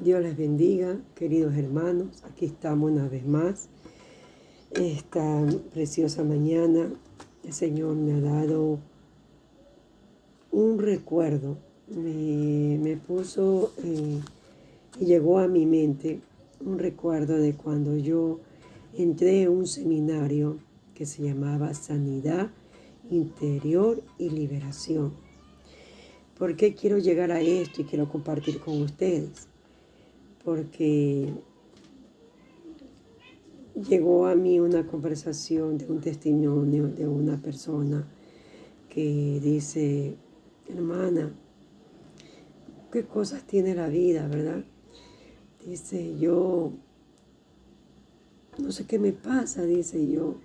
Dios les bendiga, queridos hermanos. Aquí estamos una vez más. Esta preciosa mañana el Señor me ha dado un recuerdo. Me puso y llegó a mi mente un recuerdo de cuando yo entré a un seminario que se llamaba Sanidad Interior y Liberación. ¿Por qué quiero llegar a esto y quiero compartir con ustedes? Porque llegó a mí una conversación de un testimonio de una persona que dice: hermana, qué cosas tiene la vida, ¿verdad? Dice, yo no sé qué me pasa, dice yo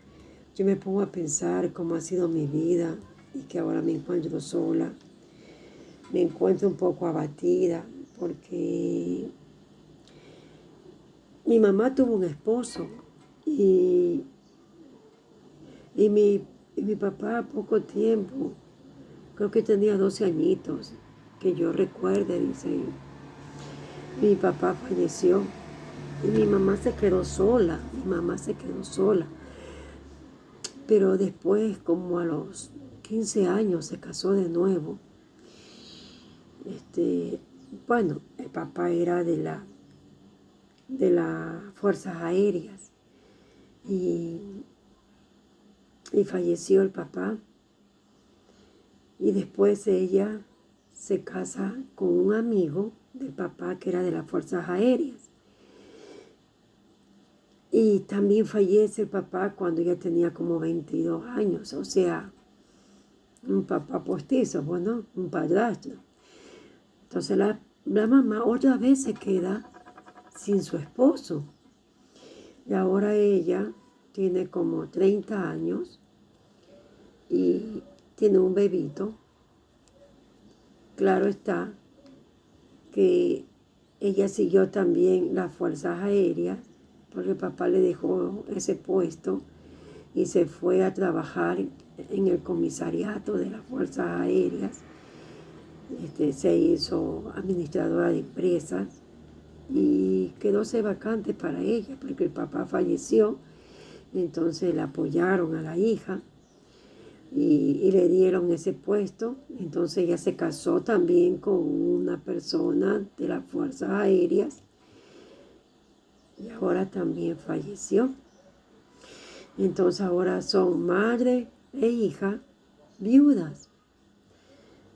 me pongo a pensar cómo ha sido mi vida y que ahora me encuentro sola, me encuentro un poco abatida porque mi mamá tuvo un esposo y mi papá, poco tiempo, creo que tenía 12 añitos, que yo recuerde, dice, mi papá falleció y mi mamá se quedó sola, pero después, como a los 15 años, se casó de nuevo. Bueno, el papá era de las Fuerzas Aéreas y falleció el papá. Y después ella se casa con un amigo del papá que era de las Fuerzas Aéreas. Y también fallece el papá cuando ella tenía como 22 años, o sea, un papá postizo, bueno, un padrastro. Entonces la mamá otra vez se queda sin su esposo. Y ahora ella tiene como 30 años y tiene un bebito. Claro está que ella siguió también las Fuerzas Aéreas porque el papá le dejó ese puesto y se fue a trabajar en el comisariato de las Fuerzas Aéreas. Se hizo administradora de empresas y quedóse vacante para ella porque el papá falleció. Entonces le apoyaron a la hija y le dieron ese puesto. Entonces ella se casó también con una persona de las Fuerzas Aéreas y ahora también falleció. Entonces ahora son madre e hija viudas.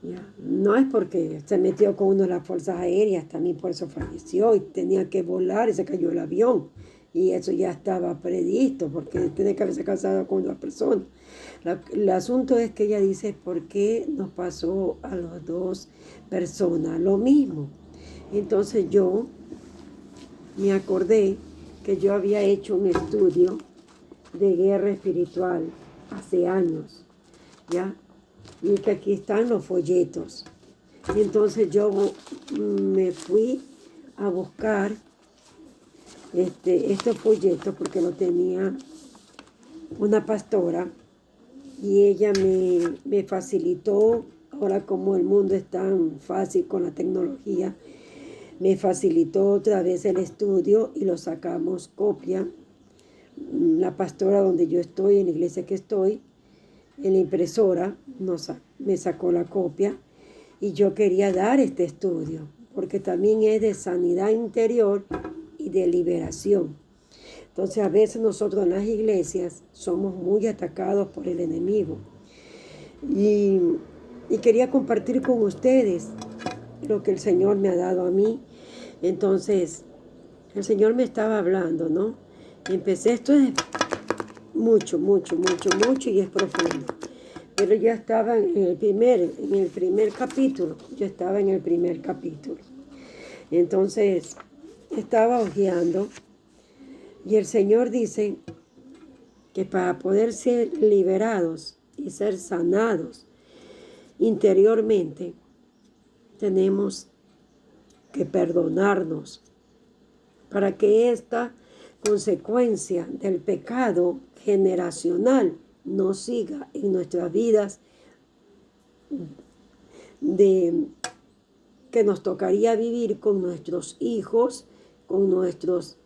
Ya. No es porque se metió con uno de las Fuerzas Aéreas, también por eso falleció y tenía que volar y se cayó el avión. Y eso ya estaba previsto porque tenía que haberse casado con una persona. El asunto es que ella dice, ¿por qué nos pasó a las dos personas lo mismo? Entonces yo me acordé que yo había hecho un estudio de guerra espiritual hace años, ¿ya? Y que aquí están los folletos. Y entonces yo me fui a buscar estos folletos porque lo tenía una pastora y ella me facilitó. Ahora como el mundo es tan fácil con la tecnología, me facilitó otra vez el estudio y lo sacamos copia. La pastora donde yo estoy, en la iglesia que estoy, en la impresora, me sacó la copia y yo quería dar este estudio porque también es de sanidad interior y de liberación. Entonces a veces nosotros en las iglesias somos muy atacados por el enemigo y quería compartir con ustedes lo que el Señor me ha dado a mí. Entonces el Señor me estaba hablando, ¿no? Empecé, esto es mucho y es profundo. Pero ya estaba en el primer capítulo. Yo estaba en el primer capítulo. Entonces, estaba hojeando y el Señor dice que para poder ser liberados y ser sanados interiormente, tenemos que perdonarnos para que esta consecuencia del pecado generacional no siga en nuestras vidas de que nos tocaría vivir con nuestros hijos, con nuestros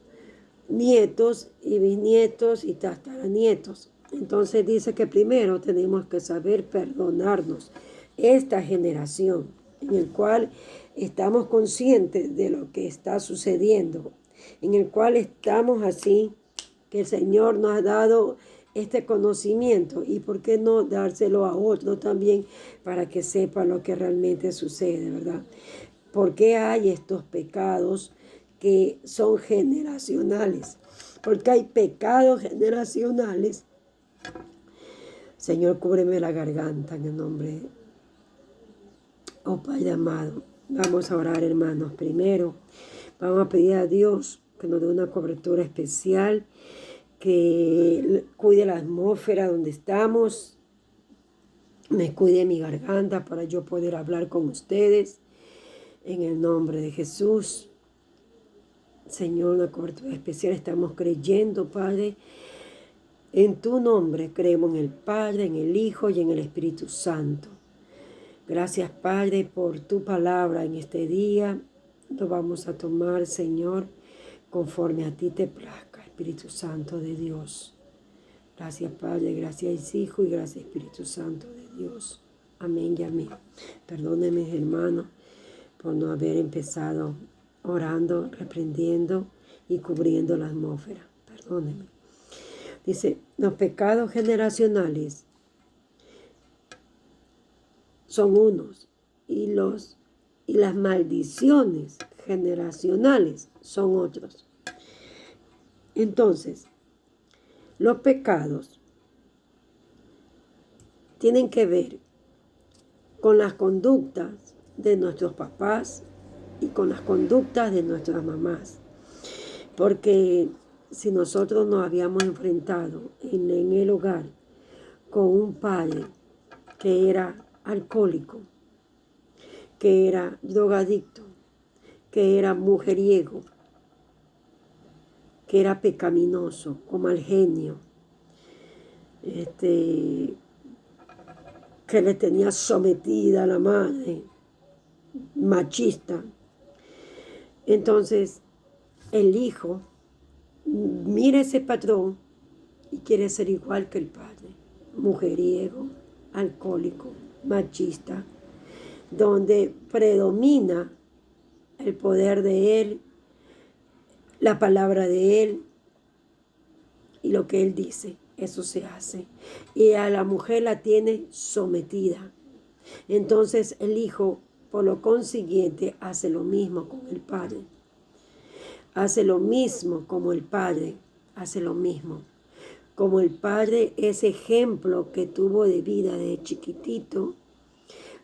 nietos y bisnietos y tataranietos. Entonces dice que primero tenemos que saber perdonarnos. Esta generación en el cual estamos conscientes de lo que está sucediendo, en el cual estamos así, que el Señor nos ha dado este conocimiento, y por qué no dárselo a otro también para que sepa lo que realmente sucede, ¿verdad? ¿Por qué hay estos pecados que son generacionales? Porque hay pecados generacionales. Señor, cúbreme la garganta en el nombre, oh Padre amado. Vamos a orar, hermanos. Primero, vamos a pedir a Dios que nos dé una cobertura especial, que cuide la atmósfera donde estamos, me cuide mi garganta para yo poder hablar con ustedes. En el nombre de Jesús, Señor, una cobertura especial. Estamos creyendo, Padre, en tu nombre. Creemos en el Padre, en el Hijo y en el Espíritu Santo. Gracias, Padre, por tu palabra en este día. Lo vamos a tomar, Señor, conforme a ti te plazca, Espíritu Santo de Dios. Gracias, Padre, gracias, Hijo, y gracias, Espíritu Santo de Dios. Amén y amén. Perdónenme, hermanos, por no haber empezado orando, reprendiendo y cubriendo la atmósfera. Perdónenme. Dice, los pecados generacionales son unos, y las maldiciones generacionales son otros. Entonces, los pecados tienen que ver con las conductas de nuestros papás y con las conductas de nuestras mamás. Porque si nosotros nos habíamos enfrentado en el hogar con un padre que era alcohólico, que era drogadicto, que era mujeriego, que era pecaminoso, con mal genio, que le tenía sometida a la madre, machista. Entonces, el hijo mira ese patrón y quiere ser igual que el padre, mujeriego, alcohólico, machista, donde predomina el poder de él, la palabra de él y lo que él dice, eso se hace. Y a la mujer la tiene sometida. Entonces el hijo, por lo consiguiente, hace lo mismo con el padre. Hace lo mismo como el padre, hace lo mismo. Como el padre, ese ejemplo que tuvo de vida de chiquitito,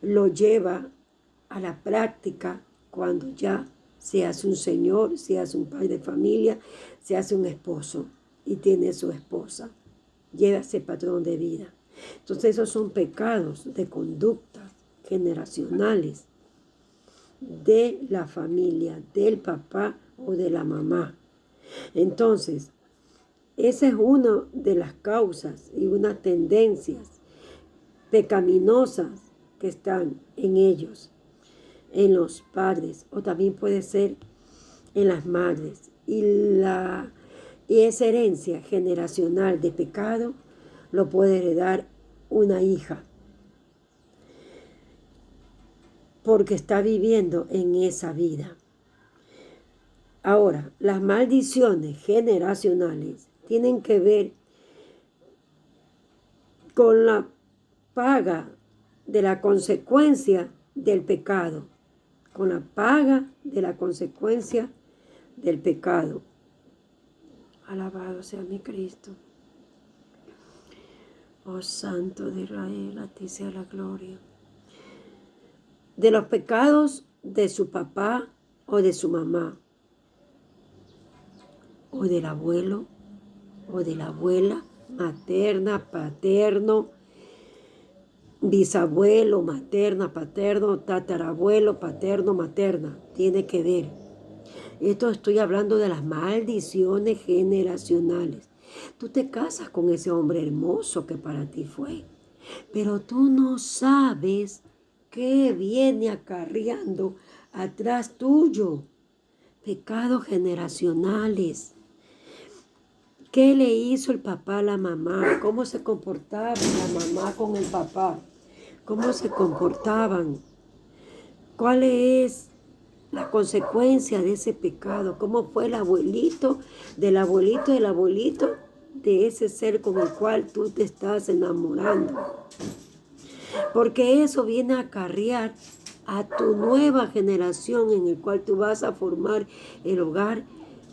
lo lleva a la práctica cuando ya se hace un señor, se hace un padre de familia, se hace un esposo y tiene su esposa. Lleva ese patrón de vida. Entonces esos son pecados de conductas generacionales de la familia, del papá o de la mamá. Entonces, esa es una de las causas y unas tendencias pecaminosas que están en ellos, en los padres, o también puede ser en las madres. Y esa herencia generacional de pecado lo puede heredar una hija, porque está viviendo en esa vida. Ahora, las maldiciones generacionales tienen que ver con la paga de la consecuencia del pecado, con la paga de la consecuencia del pecado. Alabado sea mi Cristo. Oh Santo de Israel, a ti sea la gloria. De los pecados de su papá o de su mamá, o del abuelo o de la abuela, materna, paterno, bisabuelo, materna, paterno, tatarabuelo, paterno, materna. Tiene que ver. Esto estoy hablando de las maldiciones generacionales. Tú te casas con ese hombre hermoso que para ti fue, pero tú no sabes qué viene acarreando atrás tuyo. Pecados generacionales. ¿Qué le hizo el papá a la mamá? ¿Cómo se comportaba la mamá con el papá? ¿Cómo se comportaban? ¿Cuál es la consecuencia de ese pecado? ¿Cómo fue el abuelito del abuelito del abuelito de ese ser con el cual tú te estás enamorando? Porque eso viene a acarrear a tu nueva generación en el cual tú vas a formar el hogar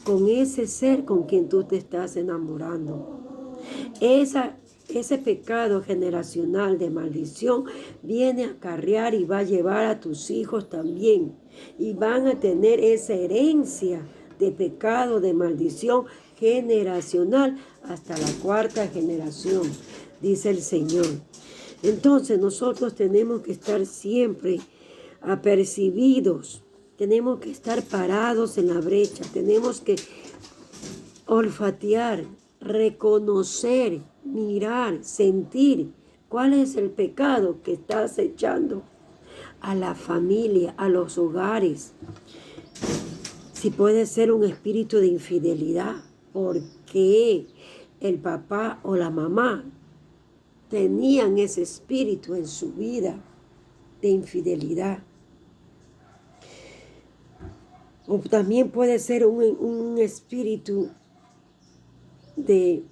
con ese ser con quien tú te estás enamorando. Ese pecado generacional de maldición viene a acarrear y va a llevar a tus hijos también. Y van a tener esa herencia de pecado, de maldición generacional hasta la 4ª generación, dice el Señor. Entonces nosotros tenemos que estar siempre apercibidos, tenemos que estar parados en la brecha, tenemos que olfatear, reconocer, mirar, sentir cuál es el pecado que está acechando a la familia, a los hogares. Si puede ser un espíritu de infidelidad, porque el papá o la mamá tenían ese espíritu en su vida de infidelidad. O también puede ser un espíritu de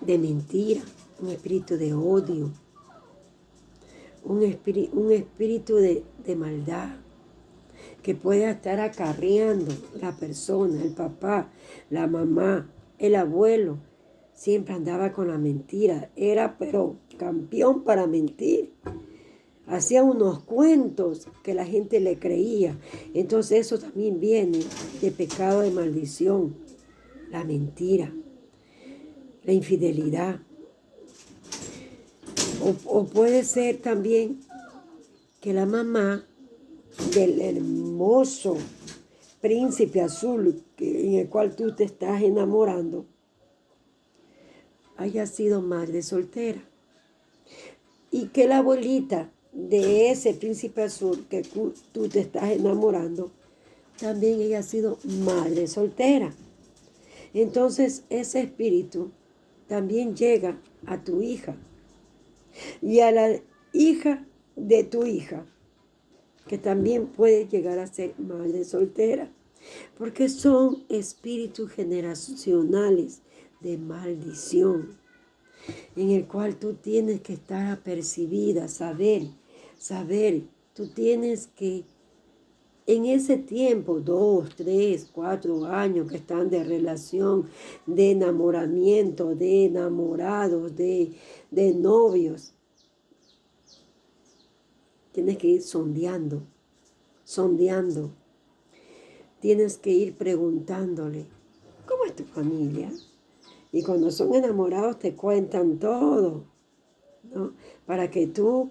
mentira, un espíritu de odio, un espíritu de maldad que puede estar acarreando la persona, el papá, la mamá, el abuelo. Siempre andaba con la mentira, era pero campeón para mentir. Hacía unos cuentos que la gente le creía. Entonces eso también viene de pecado de maldición. La mentira, la infidelidad. O puede ser también que la mamá del hermoso príncipe azul en el cual tú te estás enamorando haya sido madre soltera. Y que la abuelita de ese príncipe azul que tú te estás enamorando, también ella ha sido madre soltera. Entonces ese espíritu también llega a tu hija y a la hija de tu hija, que también puede llegar a ser madre soltera, porque son espíritus generacionales de maldición, en el cual tú tienes que estar apercibida, saber, tú tienes que, en ese tiempo, 2, 3, 4 años que están de relación, de enamoramiento, de enamorados, de novios, tienes que ir sondeando. Tienes que ir preguntándole, ¿cómo es tu familia? Y cuando son enamorados te cuentan todo, ¿no? Para que tú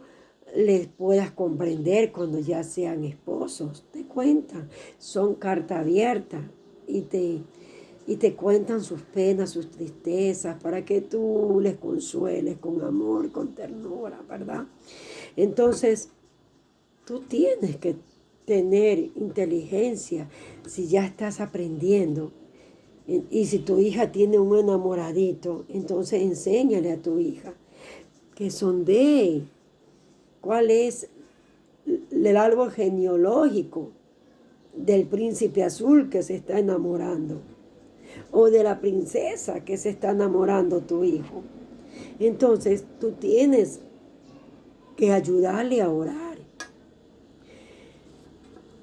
les puedas comprender cuando ya sean esposos. Te cuentan, son carta abierta y te cuentan sus penas, sus tristezas, para que tú les consueles con amor, con ternura, ¿verdad? Entonces, tú tienes que tener inteligencia si ya estás aprendiendo. Y si tu hija tiene un enamoradito, entonces enséñale a tu hija que sondee cuál es el árbol genealógico del príncipe azul que se está enamorando o de la princesa que se está enamorando tu hijo. Entonces tú tienes que ayudarle a orar.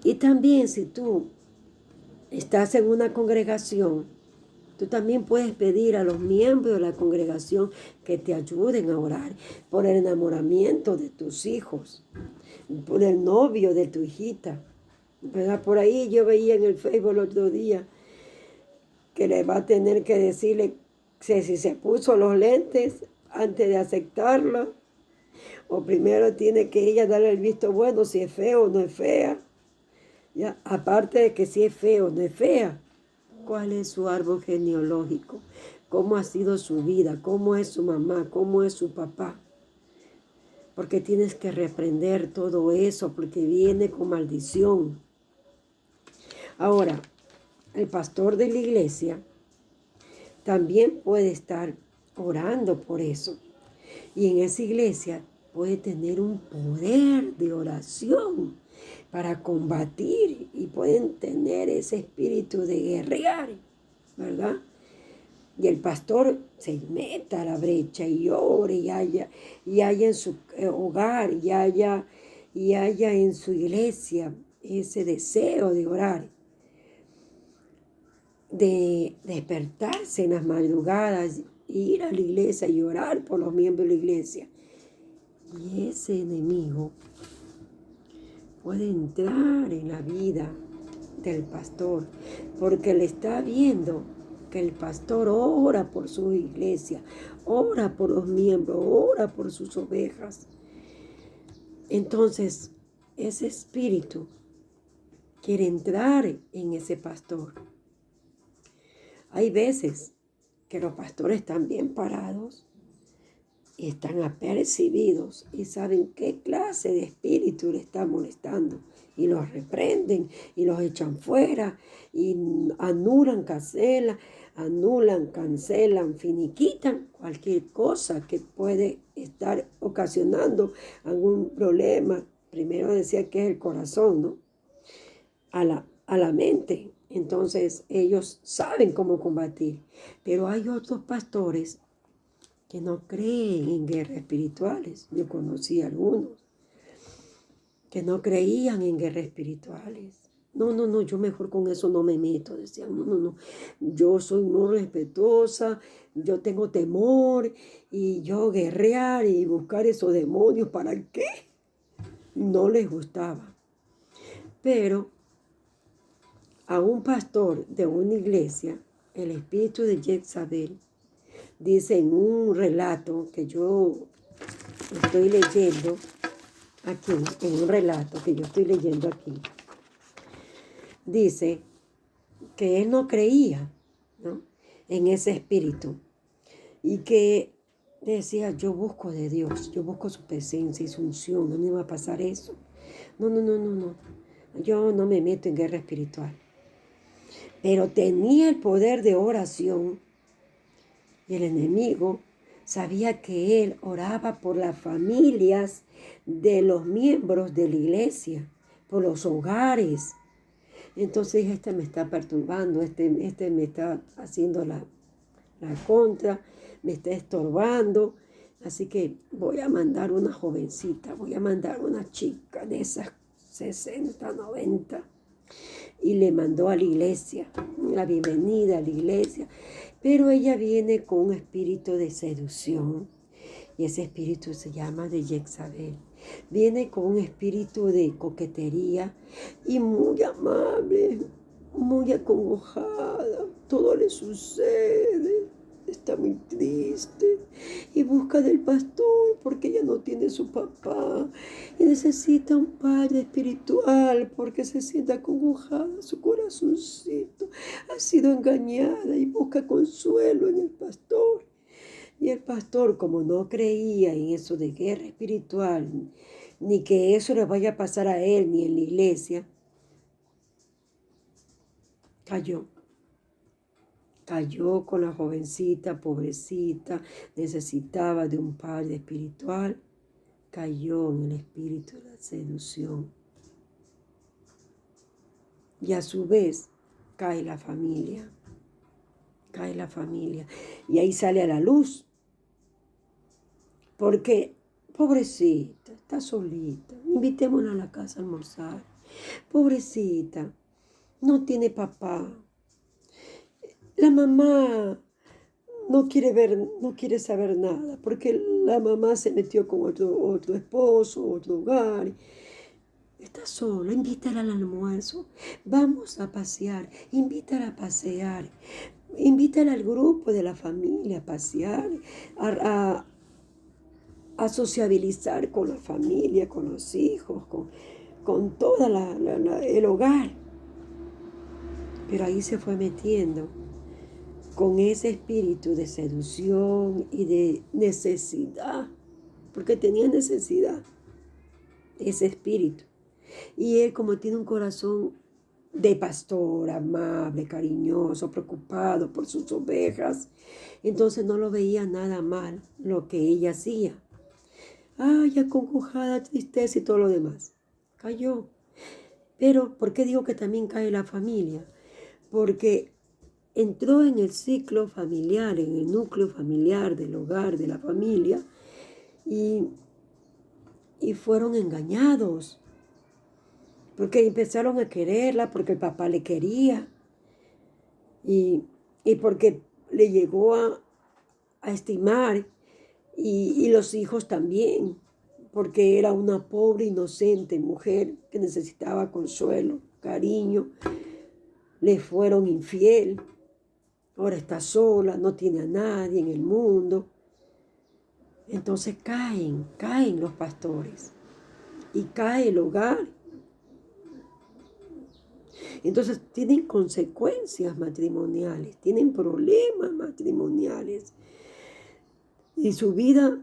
Y también si tú estás en una congregación, tú también puedes pedir a los miembros de la congregación que te ayuden a orar por el enamoramiento de tus hijos, por el novio de tu hijita, ¿verdad? Por ahí yo veía en el Facebook el otro día que le va a tener que decirle si se puso los lentes antes de aceptarlo, o primero tiene que ella darle el visto bueno si es feo o no es fea. Ya, aparte de que si es feo o no es fea, ¿cuál es su árbol genealógico? ¿Cómo ha sido su vida? ¿Cómo es su mamá? ¿Cómo es su papá? porque tienes que reprender todo eso, porque viene con maldición. Ahora, el pastor de la iglesia también puede estar orando por eso. Y en esa iglesia puede tener un poder de oración para combatir y pueden tener ese espíritu de guerrear, ¿verdad? Y el pastor se meta a la brecha y ore y haya en su hogar y haya en su iglesia ese deseo de orar, de despertarse en las madrugadas, ir a la iglesia y orar por los miembros de la iglesia. Y ese enemigo puede entrar en la vida del pastor porque le está viendo que el pastor ora por su iglesia, ora por los miembros, ora por sus ovejas. Entonces, ese espíritu quiere entrar en ese pastor. Hay veces que los pastores están bien parados y están apercibidos y saben qué clase de espíritu le está molestando y los reprenden y los echan fuera y anulan, cancelan, finiquitan cualquier cosa que puede estar ocasionando algún problema. Primero decía que es el corazón, ¿no? A la mente. Entonces ellos saben cómo combatir. Pero hay otros pastores que no creen en guerras espirituales. Yo conocí a algunos que no creían en guerras espirituales. No, yo mejor con eso no me meto. Decían, no, yo soy muy respetuosa, yo tengo temor y yo guerrear y buscar esos demonios, ¿para qué? No les gustaba. Pero a un pastor de una iglesia, el espíritu de Jezabel, dice en un relato que yo estoy leyendo aquí, en un relato que yo estoy leyendo aquí, dice que él no creía, ¿no?, en ese espíritu y que decía, yo busco de Dios, yo busco su presencia y su unción, no me va a pasar eso. No, yo no me meto en guerra espiritual. Pero tenía el poder de oración y el enemigo sabía que él oraba por las familias de los miembros de la iglesia, por los hogares. Entonces este me está perturbando, este me está haciendo la contra, me está estorbando. Así que voy a mandar una jovencita, voy a mandar una chica de esas 60, 90. Y le mandó a la iglesia, la bienvenida a la iglesia. Pero ella viene con un espíritu de seducción. Y ese espíritu se llama de Jezabel. Viene con un espíritu de coquetería y muy amable, muy acongojada. Todo le sucede. Está muy triste y busca del pastor porque ella no tiene su papá y necesita un padre espiritual porque se siente acongojada, su corazoncito ha sido engañada y busca consuelo en el pastor. Y el pastor, como no creía en eso de guerra espiritual, ni que eso le vaya a pasar a él ni en la iglesia, cayó con la jovencita, pobrecita, necesitaba de un padre espiritual, cayó en el espíritu de la seducción. Y a su vez cae la familia. Y ahí sale a la luz. Porque, pobrecita, está solita, invitémosla a la casa a almorzar. Pobrecita, no tiene papá. La mamá no quiere saber nada, porque la mamá se metió con otro esposo, otro hogar. Está sola, invítala al almuerzo. Vamos a pasear, invítala a pasear. Invítala al grupo de la familia a pasear, a sociabilizar con la familia, con los hijos, con todo el hogar. Pero ahí se fue metiendo con ese espíritu de seducción y de necesidad, porque tenía necesidad de ese espíritu. Y él, como tiene un corazón de pastor, amable, cariñoso, preocupado por sus ovejas, entonces no lo veía nada mal lo que ella hacía. Ay, acongojada, tristeza y todo lo demás. Cayó. Pero, ¿por qué digo que también cae la familia? Porque entró en el ciclo familiar, en el núcleo familiar del hogar, de la familia, y fueron engañados, porque empezaron a quererla, porque el papá le quería, y porque le llegó a estimar, y los hijos también, porque era una pobre, inocente mujer que necesitaba consuelo, cariño. Le fueron infiel, ahora está sola, no tiene a nadie en el mundo. Entonces caen los pastores y cae el hogar. Entonces tienen consecuencias matrimoniales, tienen problemas matrimoniales. Y su vida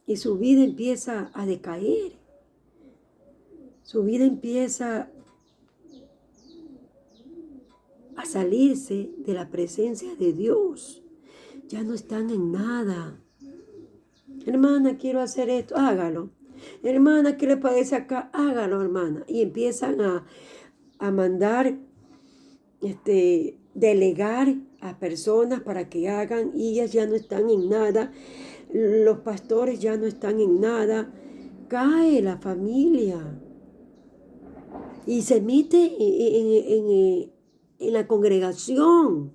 empieza a decaer. Su vida empieza a salirse de la presencia de Dios. Ya no están en nada. Hermana, quiero hacer esto, hágalo. Hermana, ¿qué le parece acá? Hágalo, hermana. Y empiezan a mandar, delegar a personas para que hagan, y ellas ya no están en nada. Los pastores ya no están en nada. Cae la familia. Y se mete en la congregación.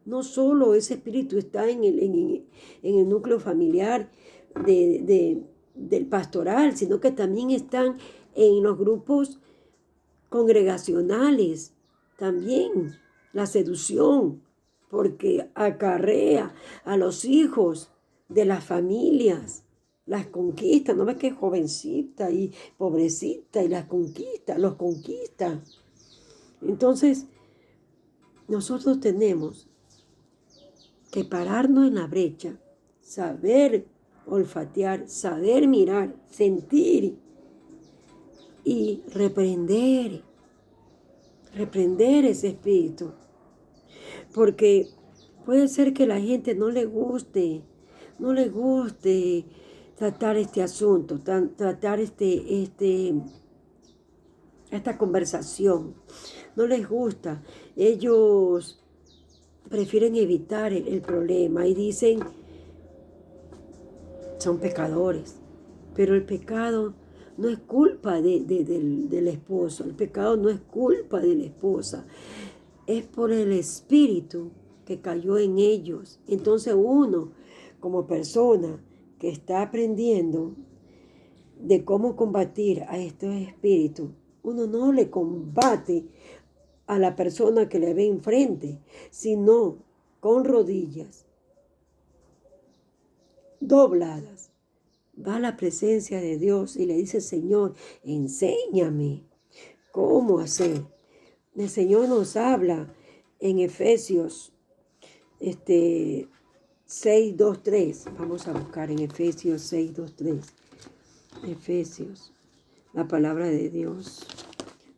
No solo ese espíritu está en el núcleo familiar del pastoral, sino que también están en los grupos congregacionales. También la seducción, porque acarrea a los hijos de las familias. Las conquista, no ves que es jovencita y pobrecita, y las conquista, los conquista. Entonces, nosotros tenemos que pararnos en la brecha, saber olfatear, saber mirar, sentir y reprender ese espíritu. Porque puede ser que a la gente no le guste tratar este asunto, tratar esta conversación. No les gusta. Ellos prefieren evitar el problema y dicen, son pecadores. Pero el pecado no es culpa del esposo. El pecado no es culpa de la esposa. Es por el espíritu que cayó en ellos. Entonces uno, como persona que está aprendiendo de cómo combatir a estos espíritus, uno no le combate a la persona que le ve enfrente, sino con rodillas dobladas. Va a la presencia de Dios y le dice, Señor, enséñame cómo hacer. El Señor nos habla en Efesios 6:2-3. Vamos a buscar en Efesios 6:2-3. Efesios, la palabra de Dios.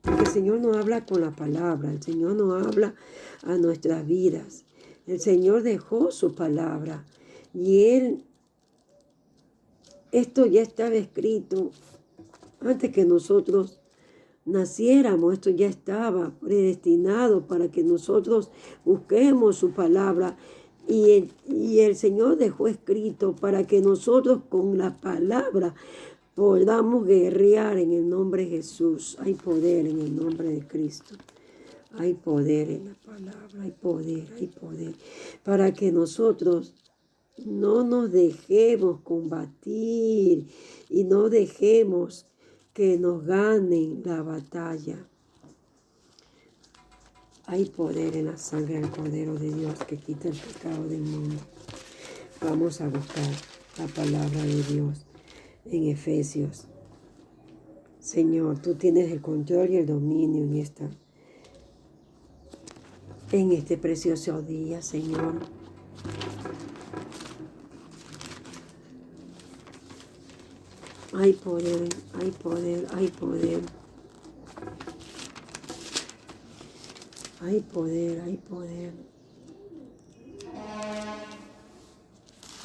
Porque el Señor no habla con la palabra, el Señor no habla a nuestras vidas. El Señor dejó su palabra y esto ya estaba escrito antes que nosotros naciéramos. Esto ya estaba predestinado para que nosotros busquemos su palabra. Y el Señor dejó escrito para que nosotros con la palabra podamos guerrear en el nombre de Jesús. Hay poder en el nombre de Cristo. Hay poder en la palabra, hay poder. Para que nosotros no nos dejemos combatir y no dejemos que nos ganen la batalla. Hay poder en la sangre del Cordero de Dios que quita el pecado del mundo. Vamos a buscar la palabra de Dios en Efesios. Señor, tú tienes el control y el dominio en este precioso día, Señor. Hay poder, hay poder, hay poder. Hay poder, hay poder.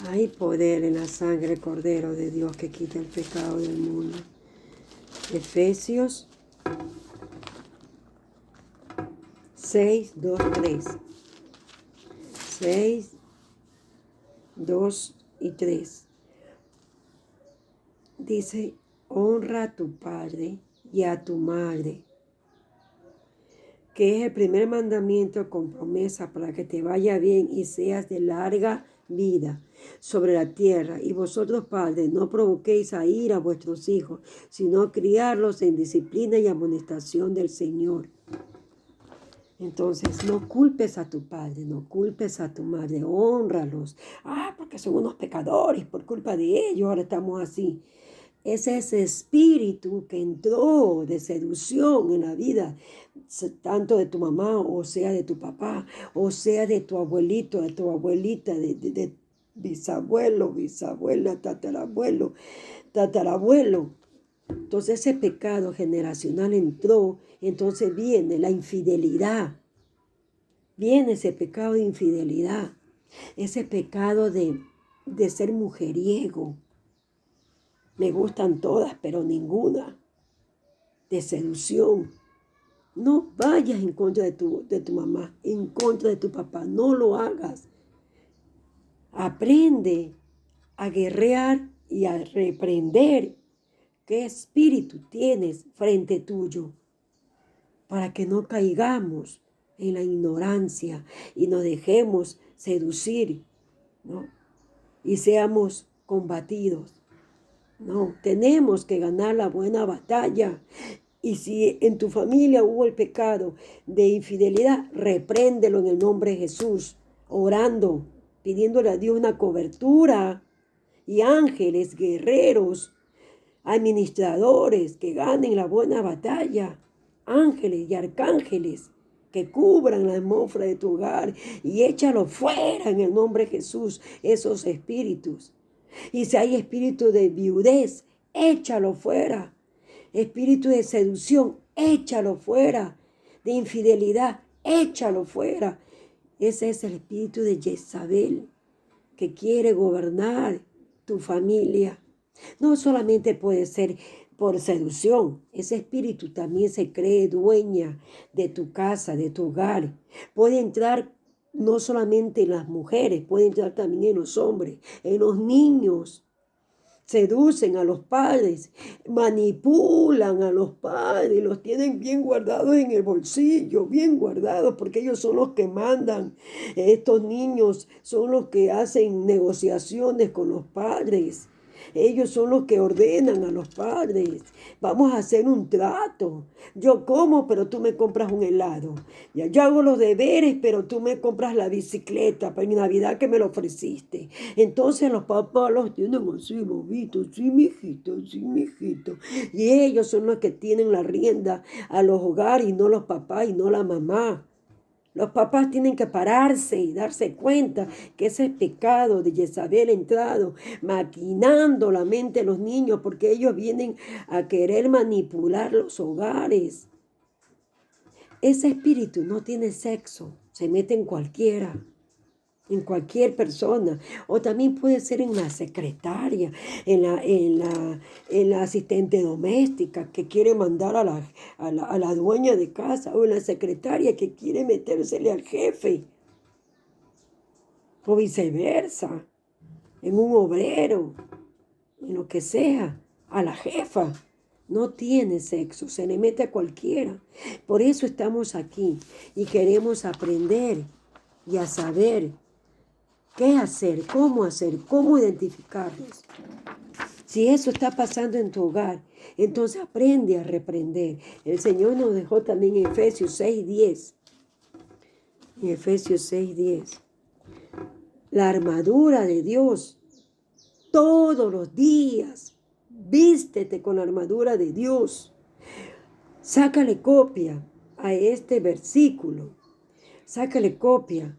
Hay poder en la sangre del Cordero de Dios que quita el pecado del mundo. Efesios 6, 2, 3. 6, 2 y 3. Dice, honra a tu padre y a tu madre, que es el primer mandamiento con promesa para que te vaya bien y seas de larga vida sobre la tierra. Y vosotros, padres, no provoquéis a ira a vuestros hijos, sino criarlos en disciplina y amonestación del Señor. Entonces, no culpes a tu padre, no culpes a tu madre, hónralos. Porque son unos pecadores, por culpa de ellos ahora estamos así. Es ese espíritu que entró de seducción en la vida, tanto de tu mamá, o sea, de tu papá, o sea, de tu abuelito, de tu abuelita, de bisabuelo, bisabuela, tatarabuelo, tatarabuelo. Entonces ese pecado generacional entró, entonces viene la infidelidad, viene ese pecado de infidelidad, ese pecado de ser mujeriego. Me gustan todas, pero ninguna. De seducción. No vayas en contra de tu mamá, en contra de tu papá. No lo hagas. Aprende a guerrear y a reprender qué espíritu tienes frente tuyo, para que no caigamos en la ignorancia y nos dejemos seducir, ¿no? Y seamos combatidos. No, tenemos que ganar la buena batalla. Y si en tu familia hubo el pecado de infidelidad, repréndelo en el nombre de Jesús, orando, pidiéndole a Dios una cobertura y ángeles, guerreros, administradores que ganen la buena batalla, ángeles y arcángeles que cubran la atmósfera de tu hogar y échalo fuera en el nombre de Jesús, esos espíritus. Y si hay espíritu de viudez, échalo fuera. Espíritu de seducción, échalo fuera. De infidelidad, échalo fuera. Ese es el espíritu de Jezabel, que quiere gobernar tu familia. No solamente puede ser por seducción. Ese espíritu también se cree dueña de tu casa, de tu hogar. Puede entrar no solamente en las mujeres, puede entrar también en los hombres, en los niños. Seducen a los padres, manipulan a los padres, los tienen bien guardados en el bolsillo, bien guardados, porque ellos son los que mandan. Estos niños son los que hacen negociaciones con los padres. Ellos son los que ordenan a los padres. Vamos a hacer un trato. Yo como, pero tú me compras un helado. Ya yo hago los deberes, pero tú me compras la bicicleta para mi Navidad que me lo ofreciste. Entonces los papás los tienen así, bobitos. Sí, mijito, sí, mijito. Y ellos son los que tienen la rienda a los hogares y no los papás y no la mamá. Los papás tienen que pararse y darse cuenta que ese pecado de Jezabel ha entrado, maquinando la mente de los niños, porque ellos vienen a querer manipular los hogares. Ese espíritu no tiene sexo, se mete en cualquier persona, o también puede ser en la secretaria, en la asistente doméstica que quiere mandar a la dueña de casa, o en la secretaria que quiere metérsele al jefe, o viceversa, en un obrero, en lo que sea, a la jefa. No tiene sexo, se le mete a cualquiera. Por eso estamos aquí y queremos aprender y a saber qué hacer, cómo identificarlos. Si eso está pasando en tu hogar, entonces aprende a reprender. El Señor nos dejó también en Efesios 6:10. En Efesios 6:10. La armadura de Dios. Todos los días. Vístete con la armadura de Dios. Sácale copia a este versículo. Sácale copia.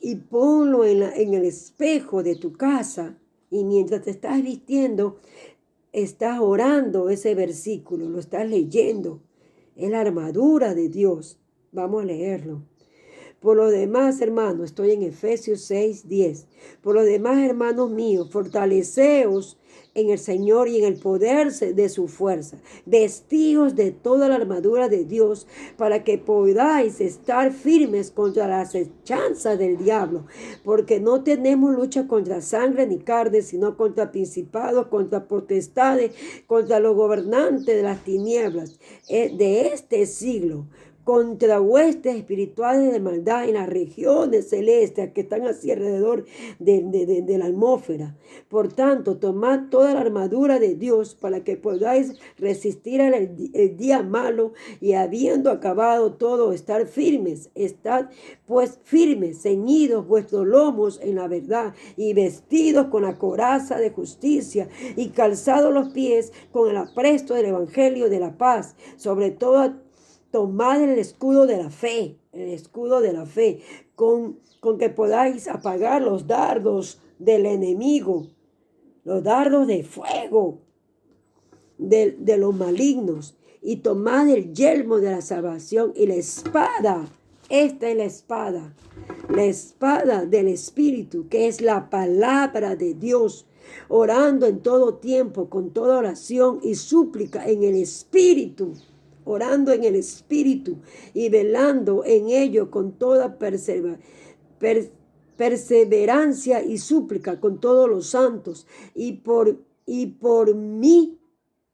Y ponlo en el espejo de tu casa. Y mientras te estás vistiendo, estás orando ese versículo, lo estás leyendo. Es la armadura de Dios. Vamos a leerlo. Por lo demás, hermanos, estoy en Efesios 6:10. Por lo demás, hermanos míos, fortaleceos en el Señor y en el poder de su fuerza, vestidos de toda la armadura de Dios, para que podáis estar firmes contra las acechanzas del diablo, porque no tenemos lucha contra sangre ni carne, sino contra principados, contra potestades, contra los gobernantes de las tinieblas de este siglo, contra huestes espirituales de maldad en las regiones celestes que están así alrededor de la atmósfera. Por tanto, tomad toda la armadura de Dios para que podáis resistir el día malo, y habiendo acabado todo, estar firmes. Estad pues firmes, ceñidos vuestros lomos en la verdad, y vestidos con la coraza de justicia, y calzados los pies con el apresto del evangelio de la paz. Sobre todo, tomad el escudo de la fe, con que podáis apagar los dardos del enemigo, los dardos de fuego de los malignos, y tomad el yelmo de la salvación y la espada. Esta es la espada del Espíritu, que es la palabra de Dios, orando en todo tiempo, con toda oración y súplica en el Espíritu, orando en el Espíritu y velando en ello con toda perseverancia y súplica con todos los santos, y por mí,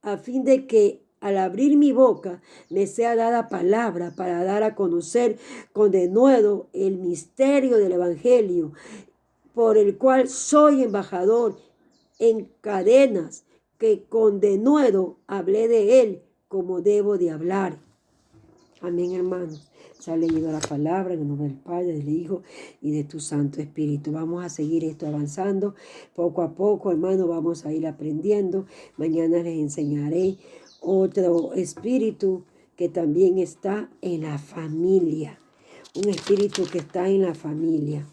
a fin de que al abrir mi boca me sea dada palabra para dar a conocer con denuedo el misterio del Evangelio, por el cual soy embajador en cadenas, que con denuedo hablé de él como debo de hablar. Amén, hermanos. Se ha leído la palabra en el nombre del Padre, del Hijo y de tu Santo Espíritu. Vamos a seguir esto avanzando poco a poco, hermanos. Vamos a ir aprendiendo. Mañana les enseñaré otro espíritu que también está en la familia. Un espíritu que está en la familia.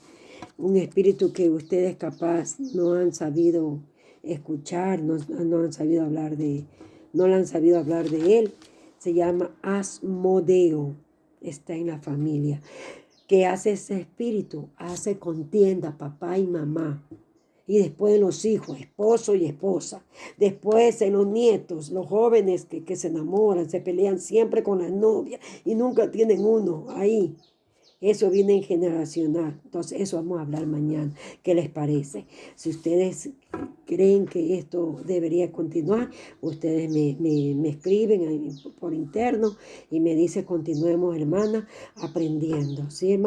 Un espíritu que ustedes capaz no han sabido escuchar, no han sabido hablar no le han sabido hablar de él. Se llama Asmodeo. Está en la familia. ¿Qué hace ese espíritu? Hace contienda, papá y mamá. Y después en los hijos, esposo y esposa. Después en los nietos, los jóvenes que se enamoran, se pelean siempre con las novias y nunca tienen uno ahí. Eso viene en generacional. Entonces, eso vamos a hablar mañana. ¿Qué les parece? Si ustedes creen que esto debería continuar, ustedes me escriben por interno y me dicen: continuemos, hermana, aprendiendo. ¿Sí, hermana?